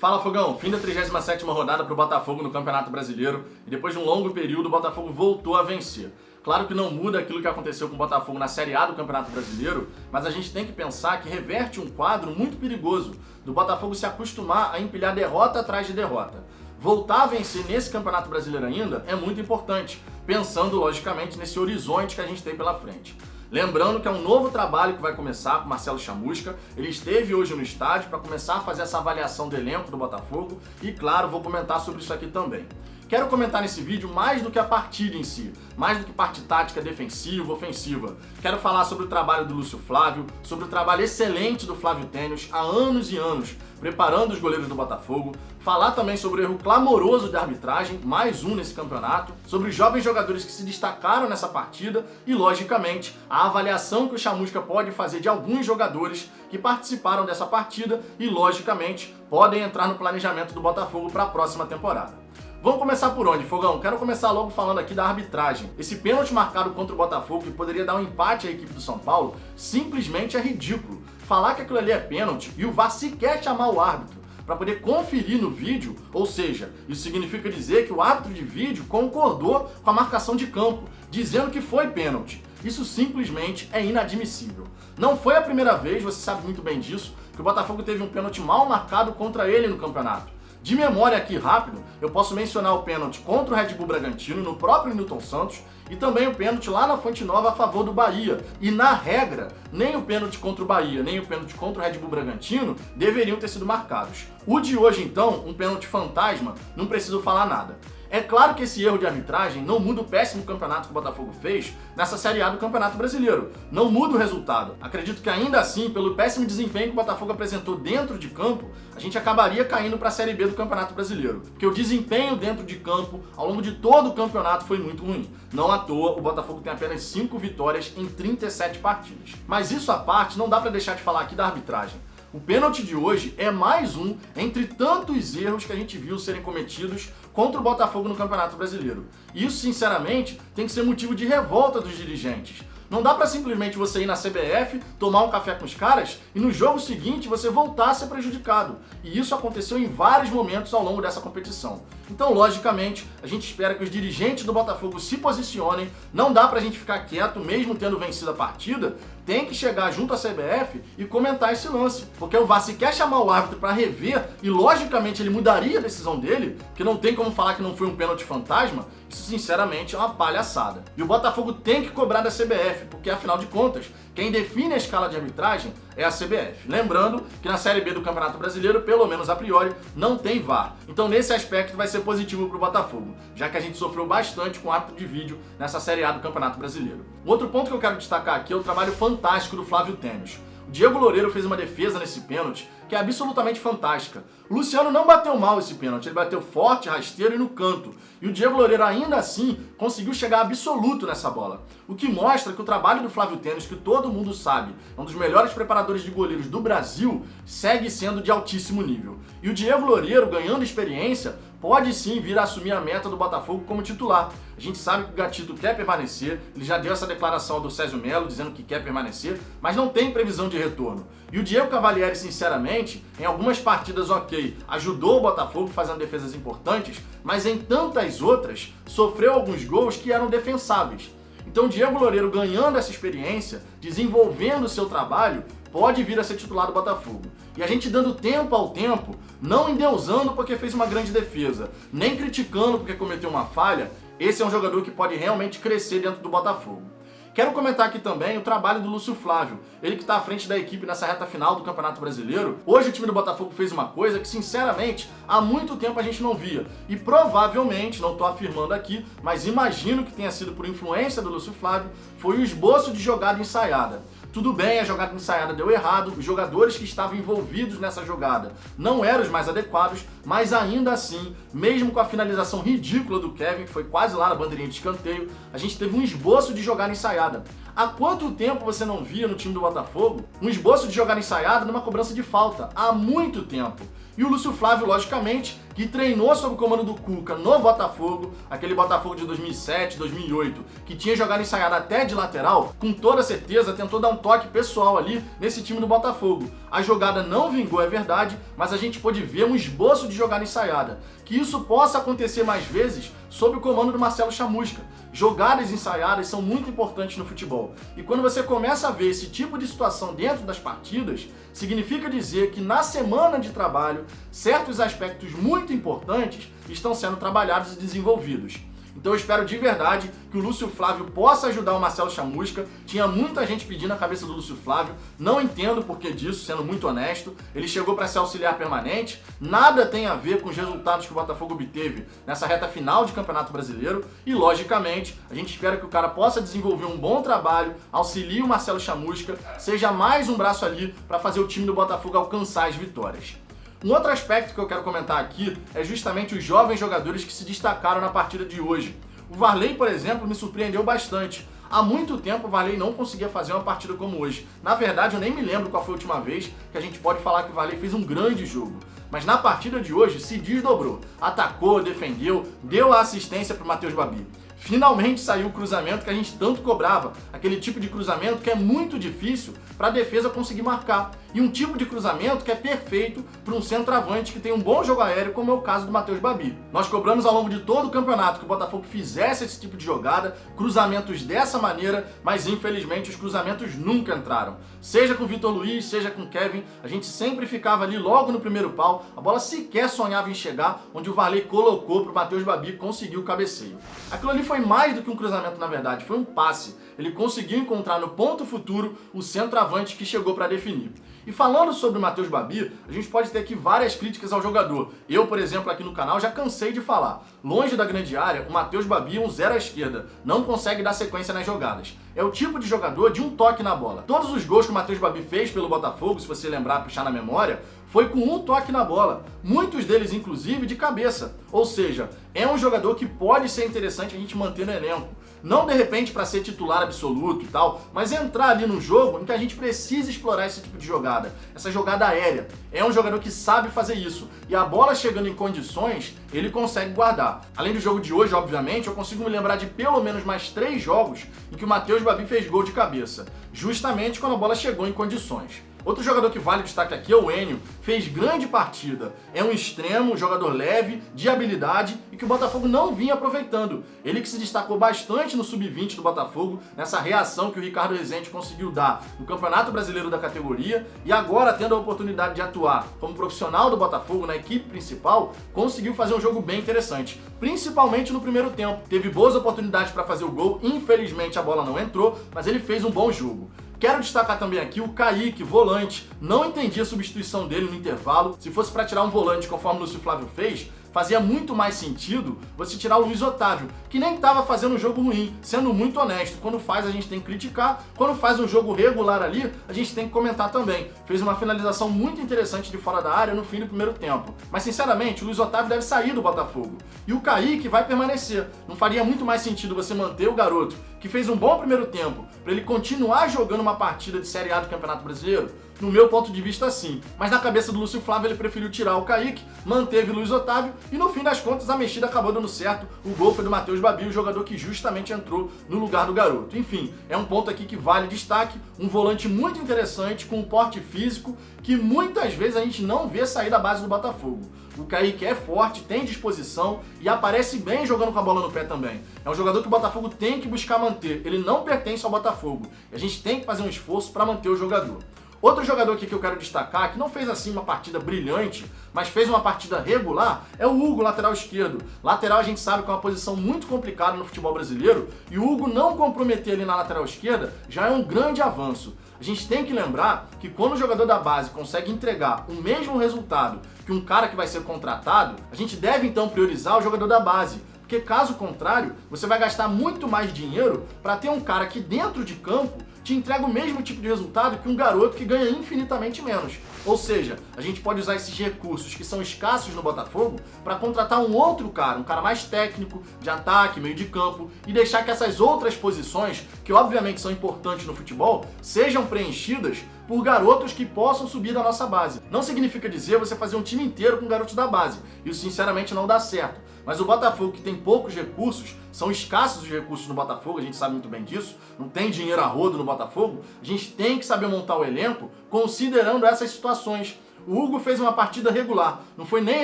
Fala, Fogão! Fim da 37ª rodada para o Botafogo no Campeonato Brasileiro e depois de um longo período o Botafogo voltou a vencer. Claro que não muda aquilo que aconteceu com o Botafogo na Série A do Campeonato Brasileiro, mas a gente tem que pensar que reverte um quadro muito perigoso do Botafogo se acostumar a empilhar derrota atrás de derrota. Voltar a vencer nesse Campeonato Brasileiro ainda é muito importante, pensando logicamente nesse horizonte que a gente tem pela frente. Lembrando que é um novo trabalho que vai começar com o Marcelo Chamusca. Ele esteve hoje no estádio para começar a fazer essa avaliação do elenco do Botafogo e, claro, vou comentar sobre isso aqui também. Quero comentar nesse vídeo mais do que a partida em si, mais do que parte tática defensiva, ofensiva. Quero falar sobre o trabalho do Lúcio Flávio, sobre o trabalho excelente do Flávio Tênis há anos e anos, preparando os goleiros do Botafogo, falar também sobre o erro clamoroso de arbitragem, mais um nesse campeonato, sobre os jovens jogadores que se destacaram nessa partida e, logicamente, a avaliação que o Chamusca pode fazer de alguns jogadores que participaram dessa partida e, logicamente, podem entrar no planejamento do Botafogo para a próxima temporada. Vamos começar por onde, Fogão? Quero começar logo falando aqui da arbitragem. Esse pênalti marcado contra o Botafogo, que poderia dar um empate à equipe do São Paulo, simplesmente é ridículo. Falar que aquilo ali é pênalti e o VAR sequer chamar o árbitro para poder conferir no vídeo, ou seja, isso significa dizer que o árbitro de vídeo concordou com a marcação de campo, dizendo que foi pênalti. Isso simplesmente é inadmissível. Não foi a primeira vez, você sabe muito bem disso, que o Botafogo teve um pênalti mal marcado contra ele no campeonato. De memória aqui rápido, eu posso mencionar o pênalti contra o Red Bull Bragantino, no próprio Newton Santos, e também o pênalti lá na Fonte Nova a favor do Bahia. E na regra, nem o pênalti contra o Bahia, nem o pênalti contra o Red Bull Bragantino deveriam ter sido marcados. O de hoje, então, um pênalti fantasma, não preciso falar nada. É claro que esse erro de arbitragem não muda o péssimo campeonato que o Botafogo fez nessa Série A do Campeonato Brasileiro. Não muda o resultado. Acredito que ainda assim, pelo péssimo desempenho que o Botafogo apresentou dentro de campo, a gente acabaria caindo para a Série B do Campeonato Brasileiro. Porque o desempenho dentro de campo, ao longo de todo o campeonato, foi muito ruim. Não à toa, o Botafogo tem apenas 5 vitórias em 37 partidas. Mas isso à parte, não dá para deixar de falar aqui da arbitragem. O pênalti de hoje é mais um entre tantos erros que a gente viu serem cometidos contra o Botafogo no Campeonato Brasileiro. E isso, sinceramente, tem que ser motivo de revolta dos dirigentes. Não dá pra simplesmente você ir na CBF, tomar um café com os caras e no jogo seguinte você voltar a ser prejudicado. E isso aconteceu em vários momentos ao longo dessa competição. Então, logicamente, a gente espera que os dirigentes do Botafogo se posicionem. Não dá pra gente ficar quieto mesmo tendo vencido a partida. Tem que chegar junto à CBF e comentar esse lance. Porque o VAR se quer chamar o árbitro pra rever e, logicamente, ele mudaria a decisão dele, que não tem como falar que não foi um pênalti fantasma. Isso, sinceramente, é uma palhaçada. E o Botafogo tem que cobrar da CBF, porque, afinal de contas, quem define a escala de arbitragem é a CBF. Lembrando que na Série B do Campeonato Brasileiro, pelo menos a priori, não tem VAR. Então, nesse aspecto, vai ser positivo para o Botafogo, já que a gente sofreu bastante com o árbitro de vídeo nessa Série A do Campeonato Brasileiro. O outro ponto que eu quero destacar aqui é o trabalho fantástico do Flávio Tênis. O Diego Loureiro fez uma defesa nesse pênalti que é absolutamente fantástica. O Luciano não bateu mal esse pênalti, ele bateu forte, rasteiro e no canto. E o Diego Loureiro ainda assim conseguiu chegar absoluto nessa bola. O que mostra que o trabalho do Flávio Tênis, que todo mundo sabe, é um dos melhores preparadores de goleiros do Brasil, segue sendo de altíssimo nível. E o Diego Loureiro, ganhando experiência, pode sim vir a assumir a meta do Botafogo como titular. A gente sabe que o Gatito quer permanecer, ele já deu essa declaração do Césio Melo dizendo que quer permanecer, mas não tem previsão de retorno. E o Diego Cavalieri, sinceramente, em algumas partidas ok, ajudou o Botafogo fazendo defesas importantes, mas em tantas outras, sofreu alguns gols que eram defensáveis. Então o Diego Loureiro, ganhando essa experiência, desenvolvendo o seu trabalho, pode vir a ser titular do Botafogo. E a gente dando tempo ao tempo, não endeusando porque fez uma grande defesa, nem criticando porque cometeu uma falha, esse é um jogador que pode realmente crescer dentro do Botafogo. Quero comentar aqui também o trabalho do Lúcio Flávio, ele que está à frente da equipe nessa reta final do Campeonato Brasileiro. Hoje o time do Botafogo fez uma coisa que, sinceramente, há muito tempo a gente não via. E provavelmente, não estou afirmando aqui, mas imagino que tenha sido por influência do Lúcio Flávio, foi o esboço de jogada ensaiada. Tudo bem, a jogada ensaiada deu errado, os jogadores que estavam envolvidos nessa jogada não eram os mais adequados, mas ainda assim, mesmo com a finalização ridícula do Kevin, que foi quase lá na bandeirinha de escanteio, a gente teve um esboço de jogada ensaiada. Há quanto tempo você não via no time do Botafogo um esboço de jogada ensaiada numa cobrança de falta? Há muito tempo. E o Lúcio Flávio, logicamente, que treinou sob o comando do Cuca no Botafogo, aquele Botafogo de 2007, 2008, que tinha jogado ensaiado até de lateral, com toda certeza tentou dar um toque pessoal ali nesse time do Botafogo. A jogada não vingou, é verdade, mas a gente pôde ver um esboço de jogada ensaiada. Que isso possa acontecer mais vezes sob o comando do Marcelo Chamusca. Jogadas ensaiadas são muito importantes no futebol. E quando você começa a ver esse tipo de situação dentro das partidas, significa dizer que na semana de trabalho, certos aspectos muito importantes estão sendo trabalhados e desenvolvidos. Então eu espero de verdade que o Lúcio Flávio possa ajudar o Marcelo Chamusca. Tinha muita gente pedindo a cabeça do Lúcio Flávio, não entendo o porquê disso, sendo muito honesto. Ele chegou para ser auxiliar permanente, nada tem a ver com os resultados que o Botafogo obteve nessa reta final de Campeonato Brasileiro e, logicamente, a gente espera que o cara possa desenvolver um bom trabalho, auxilie o Marcelo Chamusca, seja mais um braço ali para fazer o time do Botafogo alcançar as vitórias. Um outro aspecto que eu quero comentar aqui é justamente os jovens jogadores que se destacaram na partida de hoje. O Varley, por exemplo, me surpreendeu bastante. Há muito tempo o Varley não conseguia fazer uma partida como hoje. Na verdade, eu nem me lembro qual foi a última vez que a gente pode falar que o Varley fez um grande jogo. Mas na partida de hoje se desdobrou. Atacou, defendeu, deu a assistência para o Matheus Babi. Finalmente saiu o cruzamento que a gente tanto cobrava, aquele tipo de cruzamento que é muito difícil para a defesa conseguir marcar, e um tipo de cruzamento que é perfeito para um centroavante que tem um bom jogo aéreo, como é o caso do Matheus Babi. Nós cobramos ao longo de todo o campeonato que o Botafogo fizesse esse tipo de jogada, cruzamentos dessa maneira, mas infelizmente os cruzamentos nunca entraram. Seja com o Vitor Luiz, seja com o Kevin, a gente sempre ficava ali logo no primeiro pau, a bola sequer sonhava em chegar, onde o Varley colocou para o Matheus Babi conseguir o cabeceio. Aquilo ali foi mais do que um cruzamento, na verdade, foi um passe. Ele conseguiu encontrar no ponto futuro o centroavante que chegou para definir. E falando sobre o Matheus Babi, a gente pode ter aqui várias críticas ao jogador. Eu, por exemplo, aqui no canal já cansei de falar. Longe da grande área, o Matheus Babi é um zero à esquerda. Não consegue dar sequência nas jogadas. É o tipo de jogador de um toque na bola. Todos os gols que o Matheus Babi fez pelo Botafogo, se você lembrar, puxar na memória, foi com um toque na bola. Muitos deles, inclusive, de cabeça. Ou seja, é um jogador que pode ser interessante a gente manter no elenco. Não de repente para ser titular absoluto e tal, mas entrar ali no jogo em que a gente precisa explorar esse tipo de jogada, essa jogada aérea. É um jogador que sabe fazer isso, e a bola chegando em condições, ele consegue guardar. Além do jogo de hoje, obviamente, eu consigo me lembrar de pelo menos mais 3 jogos em que o Matheus Babi fez gol de cabeça, justamente quando a bola chegou em condições. Outro jogador que vale destaque aqui é o Enio, fez grande partida, é um extremo, jogador leve, de habilidade e que o Botafogo não vinha aproveitando. Ele que se destacou bastante no Sub-20 do Botafogo, nessa reação que o Ricardo Rezende conseguiu dar no Campeonato Brasileiro da categoria e agora tendo a oportunidade de atuar como profissional do Botafogo na equipe principal, conseguiu fazer um jogo bem interessante, principalmente no primeiro tempo. Teve boas oportunidades para fazer o gol, infelizmente a bola não entrou, mas ele fez um bom jogo. Quero destacar também aqui o Kaique, volante. Não entendi a substituição dele no intervalo. Se fosse para tirar um volante conforme o Lúcio Flávio fez, fazia muito mais sentido você tirar o Luiz Otávio, que nem estava fazendo um jogo ruim, sendo muito honesto. Quando faz, a gente tem que criticar. Quando faz um jogo regular ali, a gente tem que comentar também. Fez uma finalização muito interessante de fora da área no fim do primeiro tempo. Mas, sinceramente, o Luiz Otávio deve sair do Botafogo. E o Kaique vai permanecer. Não faria muito mais sentido você manter o garoto, que fez um bom primeiro tempo, para ele continuar jogando uma partida de Série A do Campeonato Brasileiro? No meu ponto de vista, sim. Mas na cabeça do Lúcio Flávio, ele preferiu tirar o Kaique, manteve o Luiz Otávio e no fim das contas a mexida acabou dando certo. O gol foi do Matheus Babi, o jogador que justamente entrou no lugar do garoto. Enfim, é um ponto aqui que vale destaque, um volante muito interessante, com um porte físico que muitas vezes a gente não vê sair da base do Botafogo. O Kaique é forte, tem disposição e aparece bem jogando com a bola no pé também. É um jogador que o Botafogo tem que buscar manter. Ele não pertence ao Botafogo. E a gente tem que fazer um esforço para manter o jogador. Outro jogador aqui que eu quero destacar, que não fez assim uma partida brilhante, mas fez uma partida regular, é o Hugo, lateral esquerdo. Lateral a gente sabe que é uma posição muito complicada no futebol brasileiro, e o Hugo não comprometer ali na lateral esquerda já é um grande avanço. A gente tem que lembrar que quando o jogador da base consegue entregar o mesmo resultado que um cara que vai ser contratado, a gente deve então priorizar o jogador da base. Porque caso contrário, você vai gastar muito mais dinheiro para ter um cara que dentro de campo te entrega o mesmo tipo de resultado que um garoto que ganha infinitamente menos. Ou seja, a gente pode usar esses recursos que são escassos no Botafogo para contratar um outro cara, um cara mais técnico, de ataque, meio de campo, e deixar que essas outras posições, que obviamente são importantes no futebol, sejam preenchidas por garotos que possam subir da nossa base. Não significa dizer você fazer um time inteiro com garotos da base. Isso sinceramente não dá certo. Mas o Botafogo, que tem poucos recursos, são escassos os recursos no Botafogo, a gente sabe muito bem disso, não tem dinheiro a rodo no Botafogo, a gente tem que saber montar o elenco considerando essas situações. O Hugo fez uma partida regular, não foi nem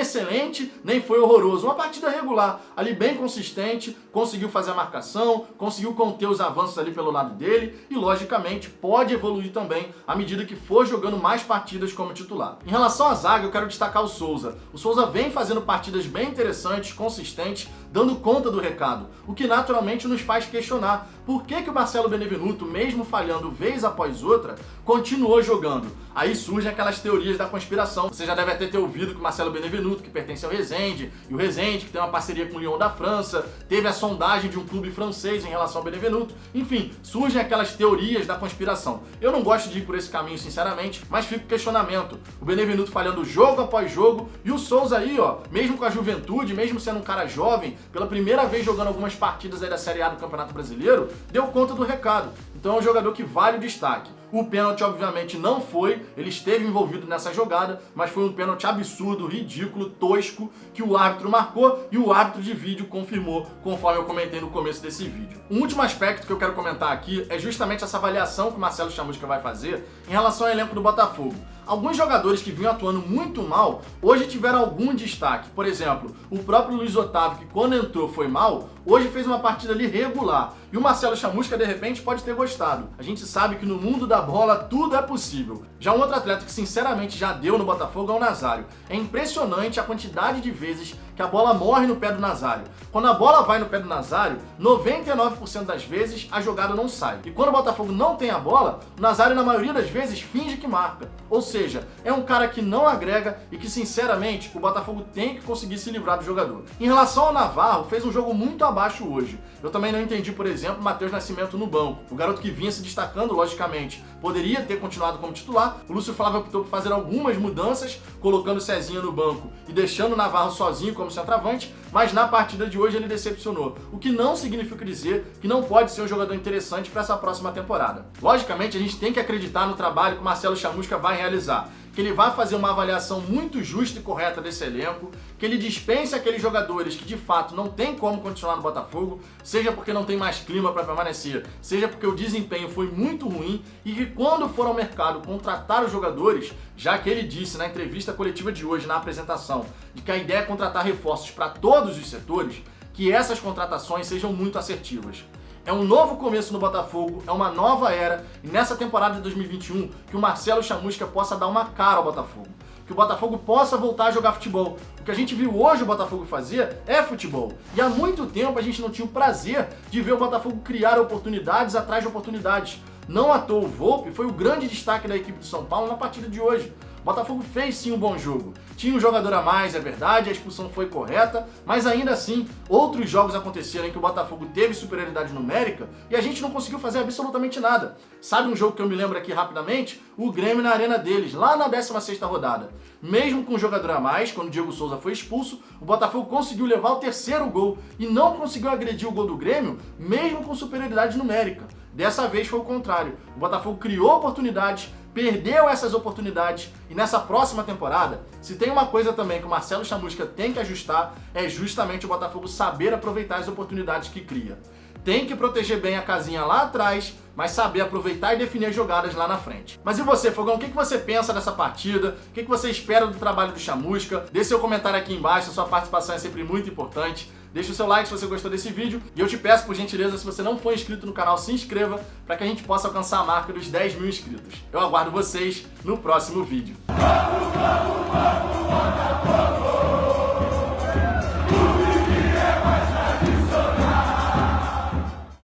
excelente, nem foi horroroso, uma partida regular, ali bem consistente, conseguiu fazer a marcação, conseguiu conter os avanços ali pelo lado dele e, logicamente, pode evoluir também à medida que for jogando mais partidas como titular. Em relação à zaga, eu quero destacar o Souza. O Souza vem fazendo partidas bem interessantes, consistentes, dando conta do recado, o que naturalmente nos faz questionar por que o Marcelo Benevenuto, mesmo falhando vez após outra, continuou jogando. Aí surgem aquelas teorias da conspiração. Você já deve até ter ouvido que o Marcelo Benevenuto, que pertence ao Rezende, e o Rezende, que tem uma parceria com o Lyon da França, teve a sondagem de um clube francês em relação ao Benevenuto. Enfim, surgem aquelas teorias da conspiração. Eu não gosto de ir por esse caminho, sinceramente, mas fica o questionamento. O Benevenuto falhando jogo após jogo, e o Souza aí, mesmo com a juventude, mesmo sendo um cara jovem, pela primeira vez jogando algumas partidas aí da Série A do Campeonato Brasileiro, deu conta do recado. Então é um jogador que vale o destaque. O pênalti, obviamente, não foi, ele esteve envolvido nessa jogada, mas foi um pênalti absurdo, ridículo, tosco, que o árbitro marcou e o árbitro de vídeo confirmou, conforme eu comentei no começo desse vídeo. Um último aspecto que eu quero comentar aqui é justamente essa avaliação que o Marcelo Chamusca vai fazer em relação ao elenco do Botafogo. Alguns jogadores que vinham atuando muito mal, hoje tiveram algum destaque. Por exemplo, o próprio Luiz Otávio, que quando entrou foi mal, hoje fez uma partida ali regular. E o Marcelo Chamusca, de repente, pode ter gostado. A gente sabe que no mundo da bola tudo é possível. Já um outro atleta que sinceramente já deu no Botafogo é o Nazário. É impressionante a quantidade de vezes que a bola morre no pé do Nazário. Quando a bola vai no pé do Nazário, 99% das vezes a jogada não sai. E quando o Botafogo não tem a bola, o Nazário na maioria das vezes finge que marca. Ou seja, é um cara que não agrega e que sinceramente o Botafogo tem que conseguir se livrar do jogador. Em relação ao Navarro, fez um jogo muito abaixo hoje. Eu também não entendi, por exemplo, o Matheus Nascimento no banco. O garoto que vinha se destacando, logicamente, poderia ter continuado como titular. O Lúcio Flávio optou por fazer algumas mudanças, colocando o Cezinha no banco e deixando o Navarro sozinho como centroavante, mas na partida de hoje ele decepcionou. O que não significa dizer que não pode ser um jogador interessante para essa próxima temporada. Logicamente, a gente tem que acreditar no trabalho que o Marcelo Chamusca vai realizar, que ele vai fazer uma avaliação muito justa e correta desse elenco, que ele dispense aqueles jogadores que de fato não tem como continuar no Botafogo, seja porque não tem mais clima para permanecer, seja porque o desempenho foi muito ruim, e que quando for ao mercado contratar os jogadores, já que ele disse na entrevista coletiva de hoje, na apresentação, de que a ideia é contratar reforços para todos os setores, que essas contratações sejam muito assertivas. É um novo começo no Botafogo, é uma nova era, e nessa temporada de 2021 que o Marcelo Chamusca possa dar uma cara ao Botafogo. Que o Botafogo possa voltar a jogar futebol. O que a gente viu hoje o Botafogo fazer é futebol. E há muito tempo a gente não tinha o prazer de ver o Botafogo criar oportunidades atrás de oportunidades. Não à toa o Volpi foi o grande destaque da equipe do São Paulo na partida de hoje. O Botafogo fez sim um bom jogo. Tinha um jogador a mais, é verdade, a expulsão foi correta, mas ainda assim, outros jogos aconteceram em que o Botafogo teve superioridade numérica e a gente não conseguiu fazer absolutamente nada. Sabe um jogo que eu me lembro aqui rapidamente? O Grêmio na arena deles, lá na 16ª rodada. Mesmo com um jogador a mais, quando o Diego Souza foi expulso, o Botafogo conseguiu levar o 3º gol e não conseguiu agredir o gol do Grêmio, mesmo com superioridade numérica. Dessa vez foi o contrário. O Botafogo criou oportunidades, perdeu essas oportunidades, e nessa próxima temporada, se tem uma coisa também que o Marcelo Chamusca tem que ajustar, é justamente o Botafogo saber aproveitar as oportunidades que cria. Tem que proteger bem a casinha lá atrás, mas saber aproveitar e definir as jogadas lá na frente. Mas e você, Fogão? O que você pensa dessa partida? O que você espera do trabalho do Chamusca? Deixe seu comentário aqui embaixo, a sua participação é sempre muito importante. Deixa o seu like se você gostou desse vídeo. E eu te peço, por gentileza, se você não for inscrito no canal, se inscreva para que a gente possa alcançar a marca dos 10.000 inscritos. Eu aguardo vocês no próximo vídeo.